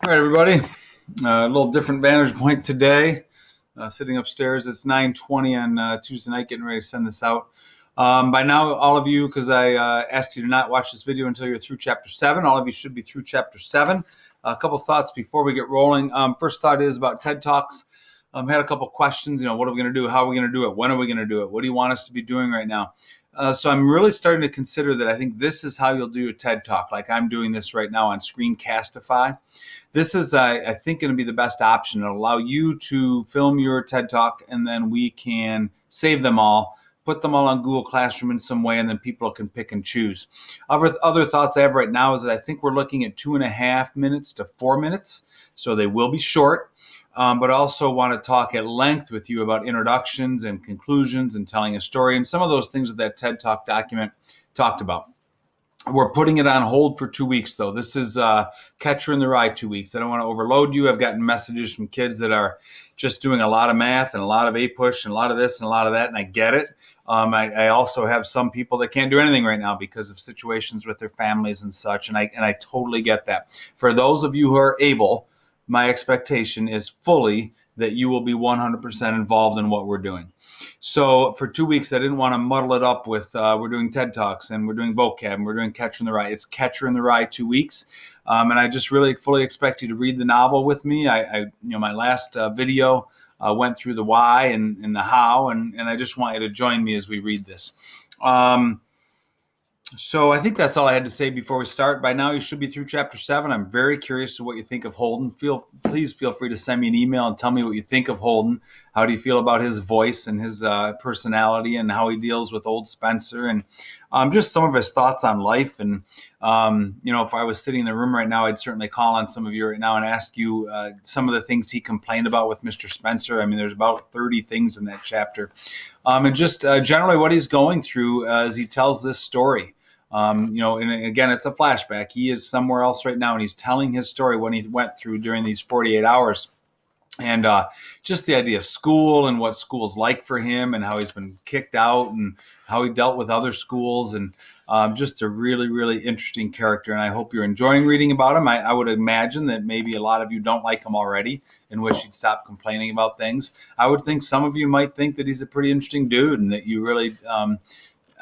All right, everybody. A little different vantage point today. Sitting upstairs. It's 9:20 on Tuesday night, getting ready to send this out. By now, all of you, because I asked you to not watch this video until you're through Chapter 7, all of you should be through Chapter 7. A couple thoughts before we get rolling. First thought is about TED Talks. Had a couple questions. What are we going to do? How are we going to do it? When are we going to do it? What do you want us to be doing right now? So I'm really starting to consider that I think this is how you'll do a TED Talk, like I'm doing this right now on Screencastify. This is, I think, going to be the best option. It'll allow you to film your TED Talk, and then we can save them all, put them all on Google Classroom in some way, and then people can pick and choose. Other thoughts I have right now is that I think we're looking at 2.5 minutes to 4 minutes, so they will be short. But I also want to talk at length with you about introductions and conclusions and telling a story and some of those things that TED Talk document talked about. We're putting it on hold for 2 weeks, though. This is Catcher in the Rye 2 weeks. I don't want to overload you. I've gotten messages from kids that are just doing a lot of math and a lot of APUSH and a lot of this and a lot of that, and I get it. I also have some people that can't do anything right now because of situations with their families and such, and I totally get that. For those of you who are able, my expectation is fully that you will be 100% involved in what we're doing. So for 2 weeks, I didn't want to muddle it up with we're doing TED Talks and we're doing vocab and we're doing Catcher in the Rye. It's Catcher in the Rye 2 weeks. And I just really fully expect you to read the novel with me. My last video went through the why and the how, and I just want you to join me as we read this. So I think that's all I had to say before we start. By now, you should be through Chapter 7. I'm very curious to what you think of Holden. Please feel free to send me an email and tell me what you think of Holden. How do you feel about his voice and his personality and how he deals with old Spencer and just some of his thoughts on life. And, if I was sitting in the room right now, I'd certainly call on some of you right now and ask you some of the things he complained about with Mr. Spencer. I mean, there's about 30 things in that chapter. And just generally what he's going through as he tells this story. And again, it's a flashback. He is somewhere else right now, and he's telling his story when he went through during these 48 hours. And just the idea of school and what school's like for him and how he's been kicked out and how he dealt with other schools and just a really, really interesting character. And I hope you're enjoying reading about him. I would imagine that maybe a lot of you don't like him already and wish he'd stop complaining about things. I would think some of you might think that he's a pretty interesting dude and that you really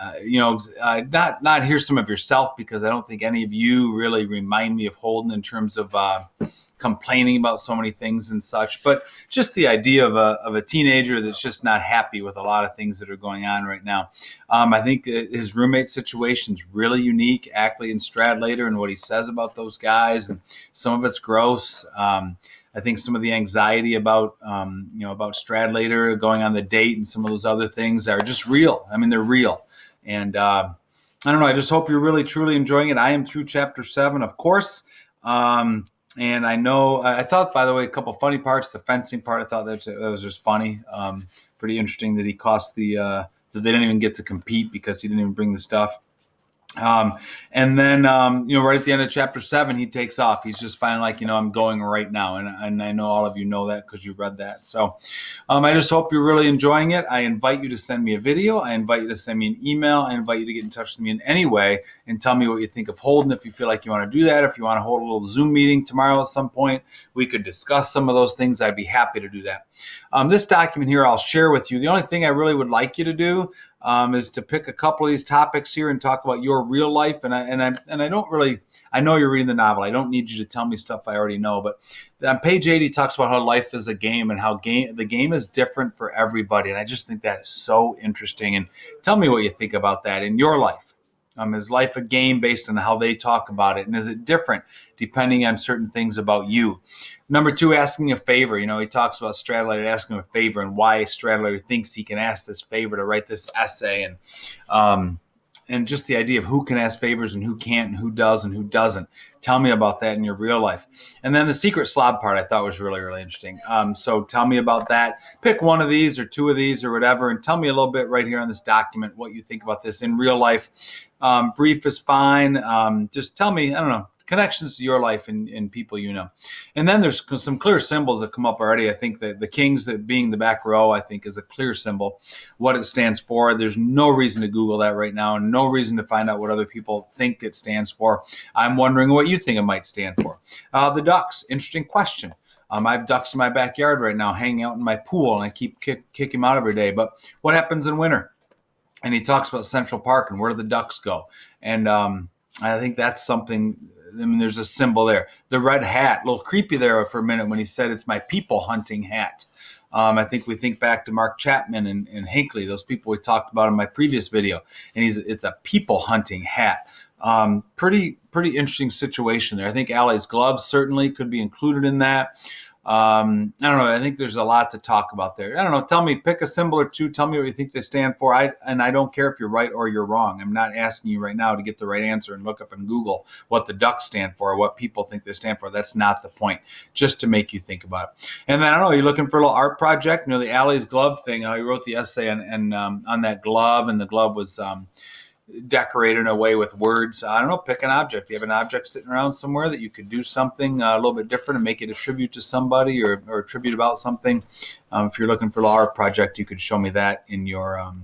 not hear some of yourself, because I don't think any of you really remind me of Holden in terms of complaining about so many things and such, but just the idea of a teenager that's just not happy with a lot of things that are going on right now. I think his roommate situation's really unique, Ackley and Stradlater, and what he says about those guys, and some of it's gross. I think some of the anxiety about Stradlater going on the date and some of those other things are just real. I mean, they're real. And I don't know, I just hope you're really, truly enjoying it. I am through Chapter 7, of course. And I know, I thought, by the way, a couple of funny parts. The fencing part, I thought that was just funny. Pretty interesting that he cost that they didn't even get to compete because he didn't even bring the stuff. And then, right at the end of Chapter 7, he takes off. He's just finally like, I'm going right now. And I know all of you know that because you read that. So I just hope you're really enjoying it. I invite you to send me a video. I invite you to send me an email. I invite you to get in touch with me in any way and tell me what you think of Holden. If you feel like you want to do that, if you want to hold a little Zoom meeting tomorrow at some point, we could discuss some of those things. I'd be happy to do that. This document here I'll share with you. The only thing I really would like you to do is to pick a couple of these topics here and talk about your real life. And I don't really, I know you're reading the novel. I don't need you to tell me stuff I already know. But on page 80, he talks about how life is a game and how the game is different for everybody. And I just think that is so interesting. And tell me what you think about that in your life. Is life a game based on how they talk about it? And is it different depending on certain things about you? Number 2, asking a favor. He talks about Stradlater asking him a favor and why Stradlater thinks he can ask this favor to write this essay. And just the idea of who can ask favors and who can't and who does and who doesn't. Tell me about that in your real life. And then the secret slob part I thought was really, really interesting. So tell me about that. Pick one of these or two of these or whatever, and tell me a little bit right here on this document what you think about this in real life. Brief is fine. Just tell me, I don't know, connections to your life and people you know. And then there's some clear symbols that come up already. I think that the kings, that being the back row, I think is a clear symbol. What it stands for, there's no reason to Google that right now, and no reason to find out what other people think it stands for. I'm wondering what you think it might stand for. The ducks, interesting question. I have ducks in my backyard right now, hanging out in my pool, and I keep kick them out every day. But what happens in winter? And he talks about Central Park and where do the ducks go. And I think that's something. I mean, there's a symbol there. The red hat, a little creepy there for a minute when he said it's my people hunting hat. I think we think back to Mark Chapman and Hinckley, those people we talked about in my previous video. And it's a people hunting hat. Pretty interesting situation there. I think Allie's gloves certainly could be included in that. I don't know. I think there's a lot to talk about there. I don't know. Tell me, pick a symbol or two. Tell me what you think they stand for. I don't care if you're right or you're wrong. I'm not asking you right now to get the right answer and look up in Google what the ducks stand for or what people think they stand for. That's not the point. Just to make you think about it. And then I don't know. You're looking for a little art project. You know, the Allie's glove thing. How he wrote the essay on that glove, and the glove was decorated in a way with words. I don't know, pick an object. You have an object sitting around somewhere that you could do something a little bit different and make it a tribute to somebody or a tribute about something. If you're looking for an art project, you could show me that in your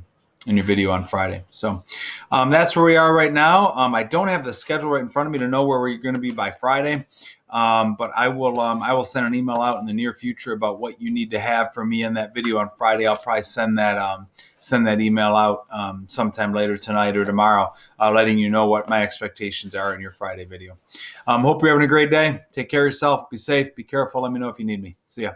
video on Friday. So that's where we are right now. I don't have the schedule right in front of me to know where we're going to be by Friday. But I will send an email out in the near future about what you need to have from me in that video on Friday. I'll probably send that email out sometime later tonight or tomorrow, letting you know what my expectations are in your Friday video. Hope you're having a great day. Take care of yourself. Be safe. Be careful. Let me know if you need me. See ya.